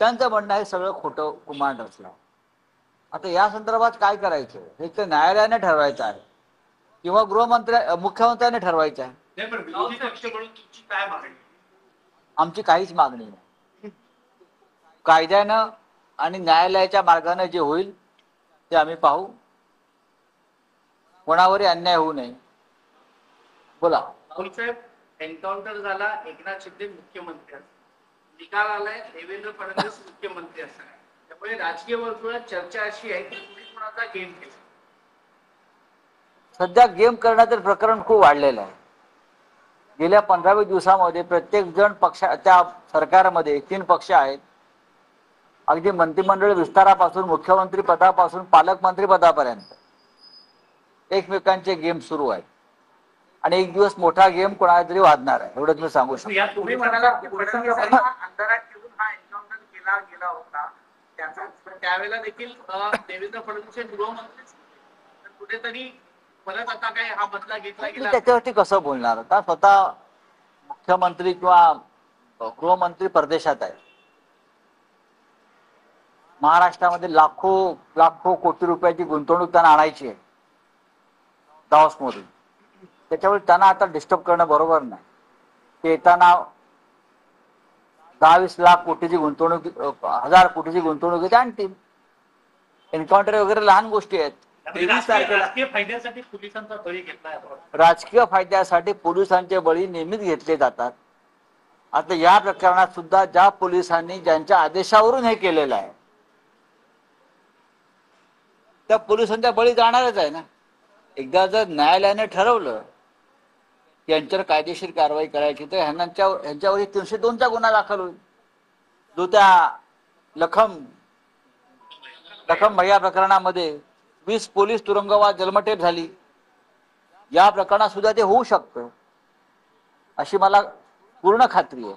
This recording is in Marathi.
त्यांचं म्हणणं आहे सगळं खोटं कुमांड रचलं. आता या संदर्भात काय करायचं हे तर न्यायालयाने ठरवायचं आहे किंवा मुख्यमंत्र्याने ठरवायचं आहे. आमची काहीच मागणी नाही. कायद्यानं आणि न्यायालयाच्या मार्गाने जे होईल ते आम्ही पाहू. कोणावरही अन्याय होऊ नये. बोला. साहेब, एन्काउंटर झाला, एकनाथ शिंदे मुख्यमंत्री असतात, निकाल आलाय देवेंद्र फडणवीस मुख्यमंत्री असतात. त्यामुळे राजकीय वर्तुळात चर्चा अशी आहे की तुम्ही कोणाचा गेम केला. सध्या गेम करण्याचं प्रकरण खूप वाढलेलं आहे. गेल्या 15-20 दिवसामध्ये प्रत्येक जण त्या सरकारमध्ये 3 पक्ष आहेत. अगदी मंत्रिमंडळ विस्तारापासून मुख्यमंत्री पदापासून पालकमंत्री पदापर्यंत एकमेकांचे गेम सुरू आहेत आणि एक दिवस मोठा गेम कोणाला तरी वाजणार आहे, एवढंच मी सांगू शकतो. तुम्ही म्हणाला अंधारात ठेवून हा एन्काउंटर केला गेला होता, त्यावेळेला देखील देवेंद्र फडणवीस गृहमंत्री कुठेतरी परत आता काय हा बदला घेतला गेला. त्याच्यावरती कसं बोलणार? आता स्वतः मुख्यमंत्री किंवा गृहमंत्री परदेशात आहे. महाराष्ट्रामध्ये लाखो कोटी रुपयाची गुंतवणूक त्यांना आणायची आहे दावोसमधून. त्याच्यामुळे त्यांना आता डिस्टर्ब करणं बरोबर नाही. ते येताना 10-20 लाख कोटीची गुंतवणूक, 1000 कोटीची गुंतवणूक ते आणतील. एन्काउंटर वगैरे लहान गोष्टी आहेत. राजकीय फायद्यासाठी पोलिसांचा बळी घेतलाय. राजकीय फायद्यासाठी पोलिसांचे बळी नेहमीच घेतले जातात. आता या प्रकरणात सुद्धा ज्या पोलिसांनी ज्यांच्या आदेशावरून हे केलेलं आहे त्या पोलिसांच्या बळी जाणारच आहे ना. एकदा जर न्यायालयाने ठरवलं की यांच्यावर कायदेशीर कारवाई करायची तर ह्यांच्यावर 302चा गुन्हा दाखल होईल. जो त्या लखम भैया प्रकरणामध्ये 20 पोलीस तुरुंगवास जन्मठेप झाली, या प्रकरणात सुद्धा ते होऊ शकतं अशी मला पूर्ण खात्री आहे.